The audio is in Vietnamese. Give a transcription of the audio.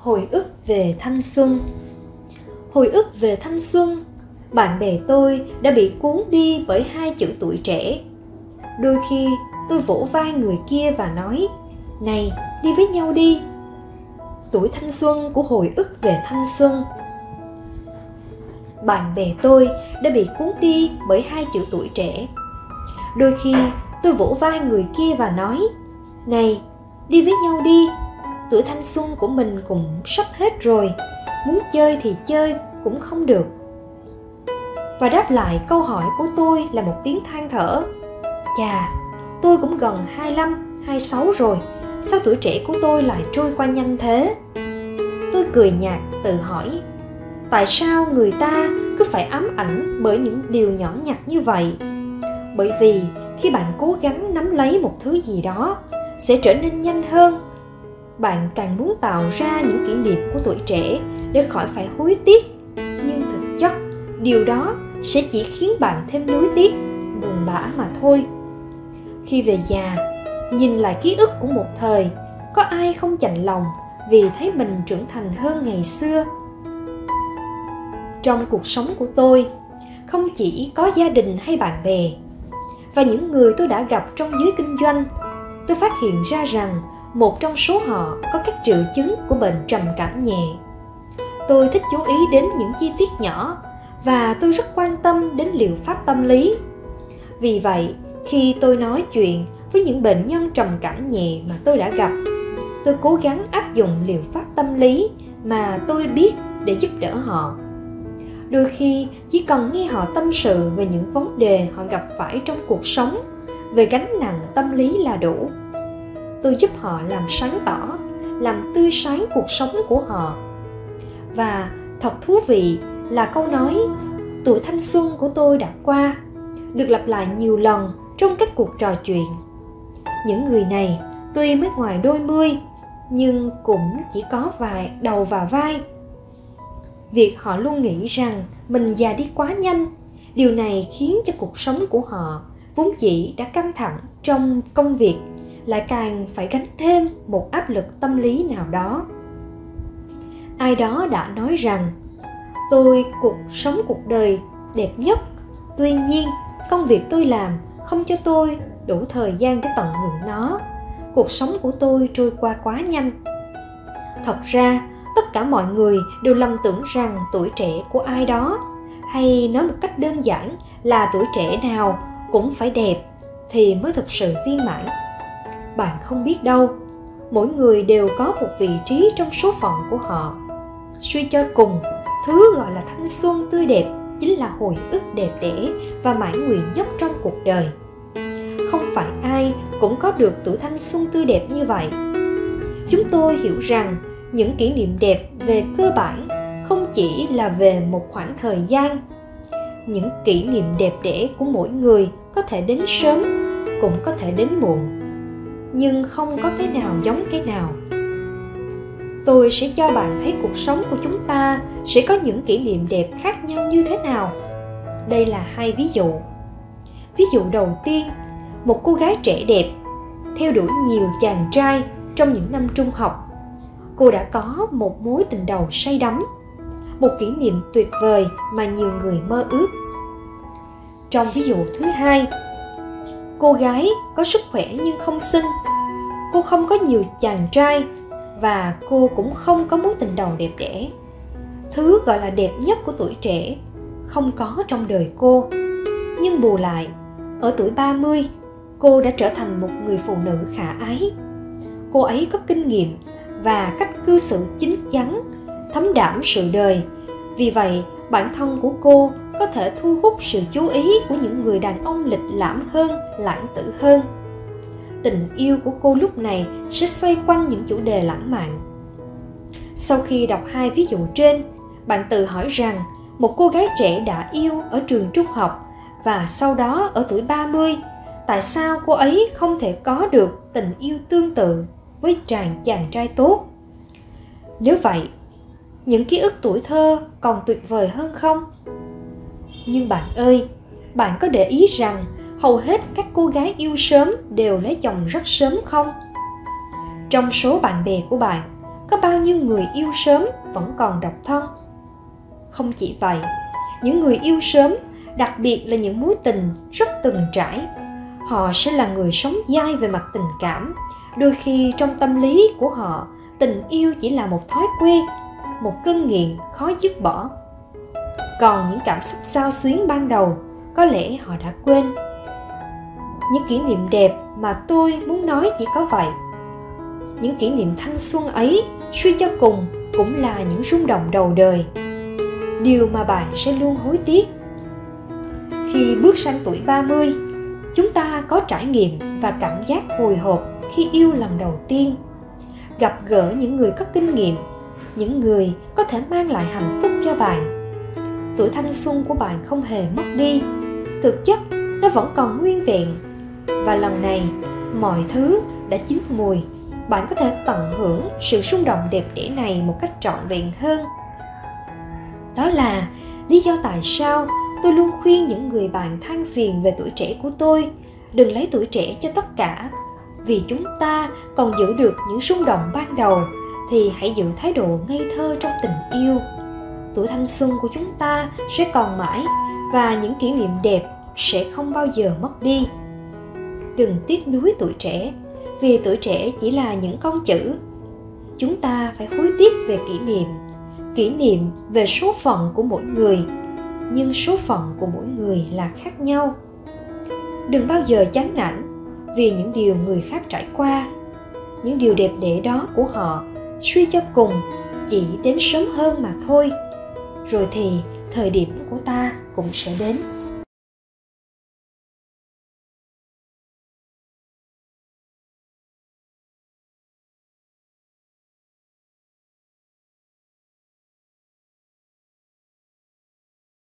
Hồi ức về thanh xuân. Hồi ức về thanh xuân, bạn bè tôi đã bị cuốn đi bởi hai chữ tuổi trẻ. Đôi khi tôi vỗ vai người kia và nói: "Này, đi với nhau đi." Tuổi thanh xuân của hồi ức về thanh xuân. Bạn bè tôi đã bị cuốn đi bởi hai chữ tuổi trẻ. Đôi khi tôi vỗ vai người kia và nói: "Này, đi với nhau đi. Tuổi thanh xuân của mình cũng sắp hết rồi, muốn chơi thì chơi cũng không được." Và đáp lại câu hỏi của tôi là một tiếng than thở: "Chà, tôi cũng gần 25, 26 rồi, sao tuổi trẻ của tôi lại trôi qua nhanh thế?" Tôi cười nhạt tự hỏi: tại sao người ta cứ phải ám ảnh bởi những điều nhỏ nhặt như vậy? Bởi vì khi bạn cố gắng nắm lấy một thứ gì đó sẽ trở nên nhanh hơn. Bạn càng muốn tạo ra những kỷ niệm của tuổi trẻ để khỏi phải hối tiếc, nhưng thực chất điều đó sẽ chỉ khiến bạn thêm nuối tiếc, buồn bã mà thôi. Khi về già, nhìn lại ký ức của một thời, có ai không chạnh lòng vì thấy mình trưởng thành hơn ngày xưa? Trong cuộc sống của tôi, không chỉ có gia đình hay bạn bè và những người tôi đã gặp trong giới kinh doanh, tôi phát hiện ra rằng một trong số họ có các triệu chứng của bệnh trầm cảm nhẹ. Tôi thích chú ý đến những chi tiết nhỏ và tôi rất quan tâm đến liệu pháp tâm lý. Vì vậy, khi tôi nói chuyện với những bệnh nhân trầm cảm nhẹ mà tôi đã gặp, tôi cố gắng áp dụng liệu pháp tâm lý mà tôi biết để giúp đỡ họ. Đôi khi chỉ cần nghe họ tâm sự về những vấn đề họ gặp phải trong cuộc sống, về gánh nặng tâm lý là đủ. Tôi giúp họ làm sáng tỏ, làm tươi sáng cuộc sống của họ. Và thật thú vị là câu nói "tuổi thanh xuân của tôi đã qua" được lặp lại nhiều lần trong các cuộc trò chuyện. Những người này tuy mới ngoài đôi mươi nhưng cũng chỉ có vài đầu và vai. Việc họ luôn nghĩ rằng mình già đi quá nhanh, điều này khiến cho cuộc sống của họ vốn dĩ đã căng thẳng trong công việc lại càng phải gánh thêm một áp lực tâm lý nào đó. Ai đó đã nói rằng tôi sống cuộc đời đẹp nhất, tuy nhiên công việc tôi làm không cho tôi đủ thời gian để tận hưởng nó. Cuộc sống của tôi trôi qua quá nhanh. Thật ra, tất cả mọi người đều lầm tưởng rằng tuổi trẻ của ai đó, hay nói một cách đơn giản là tuổi trẻ nào cũng phải đẹp thì mới thực sự viên mãn. Bạn không biết đâu, mỗi người đều có một vị trí trong số phận của họ. Suy cho cùng, thứ gọi là thanh xuân tươi đẹp chính là hồi ức đẹp đẽ và mãn nguyện nhất trong cuộc đời. Không phải ai cũng có được tuổi thanh xuân tươi đẹp như vậy. Chúng tôi hiểu rằng những kỷ niệm đẹp về cơ bản không chỉ là về một khoảng thời gian. Những kỷ niệm đẹp đẽ của mỗi người có thể đến sớm, cũng có thể đến muộn, nhưng không có cái nào giống cái nào. Tôi sẽ cho bạn thấy cuộc sống của chúng ta sẽ có những kỷ niệm đẹp khác nhau như thế nào. Đây là hai ví dụ. Ví dụ đầu tiên, một cô gái trẻ đẹp, theo đuổi nhiều chàng trai trong những năm trung học. Cô đã có một mối tình đầu say đắm, một kỷ niệm tuyệt vời mà nhiều người mơ ước. Trong ví dụ thứ hai, cô gái có sức khỏe nhưng không xinh. Cô không có nhiều chàng trai và cô cũng không có mối tình đầu đẹp đẽ. Thứ gọi là đẹp nhất của tuổi trẻ không có trong đời cô. Nhưng bù lại, ở tuổi 30, cô đã trở thành một người phụ nữ khả ái. Cô ấy có kinh nghiệm và cách cư xử chín chắn, thấm đẫm sự đời. Vì vậy, bản thân của cô có thể thu hút sự chú ý của những người đàn ông lịch lãm hơn, lãng tử hơn. Tình yêu của cô lúc này sẽ xoay quanh những chủ đề lãng mạn. Sau khi đọc hai ví dụ trên, bạn tự hỏi rằng một cô gái trẻ đã yêu ở trường trung học và sau đó ở tuổi 30, tại sao cô ấy không thể có được tình yêu tương tự với chàng trai tốt? Nếu vậy, những ký ức tuổi thơ còn tuyệt vời hơn không? Nhưng bạn ơi, bạn có để ý rằng hầu hết các cô gái yêu sớm đều lấy chồng rất sớm không? Trong số bạn bè của bạn, có bao nhiêu người yêu sớm vẫn còn độc thân. Không chỉ vậy, những người yêu sớm, đặc biệt là những mối tình rất từng trải, họ sẽ là người sống dai về mặt tình cảm. Đôi khi trong tâm lý của họ, tình yêu chỉ là một thói quen, một cơn nghiện khó dứt bỏ. Còn những cảm xúc xao xuyến ban đầu, có lẽ họ đã quên. Những kỷ niệm đẹp mà tôi muốn nói chỉ có vậy. Những kỷ niệm thanh xuân ấy, suy cho cùng, cũng là những rung động đầu đời, điều mà bạn sẽ luôn hối tiếc. Khi bước sang tuổi 30, chúng ta có trải nghiệm và cảm giác hồi hộp khi yêu lần đầu tiên. Gặp gỡ những người có kinh nghiệm, những người có thể mang lại hạnh phúc cho bạn. Tuổi thanh xuân của bạn không hề mất đi, thực chất nó vẫn còn nguyên vẹn. Và lần này, mọi thứ đã chín mùi, bạn có thể tận hưởng sự xung động đẹp đẽ này một cách trọn vẹn hơn. Đó là lý do tại sao tôi luôn khuyên những người bạn than phiền về tuổi trẻ của tôi, đừng lấy tuổi trẻ cho tất cả. Vì chúng ta còn giữ được những xung động ban đầu, thì hãy giữ thái độ ngây thơ trong tình yêu. Tuổi thanh xuân của chúng ta sẽ còn mãi, và những kỷ niệm đẹp sẽ không bao giờ mất đi. Đừng tiếc nuối tuổi trẻ, vì tuổi trẻ chỉ là những con chữ. Chúng ta phải hối tiếc về kỷ niệm về số phận của mỗi người, nhưng số phận của mỗi người là khác nhau. Đừng bao giờ chán nản vì những điều người khác trải qua. Những điều đẹp đẽ đó của họ suy cho cùng chỉ đến sớm hơn mà thôi. Rồi thì thời điểm của ta cũng sẽ đến.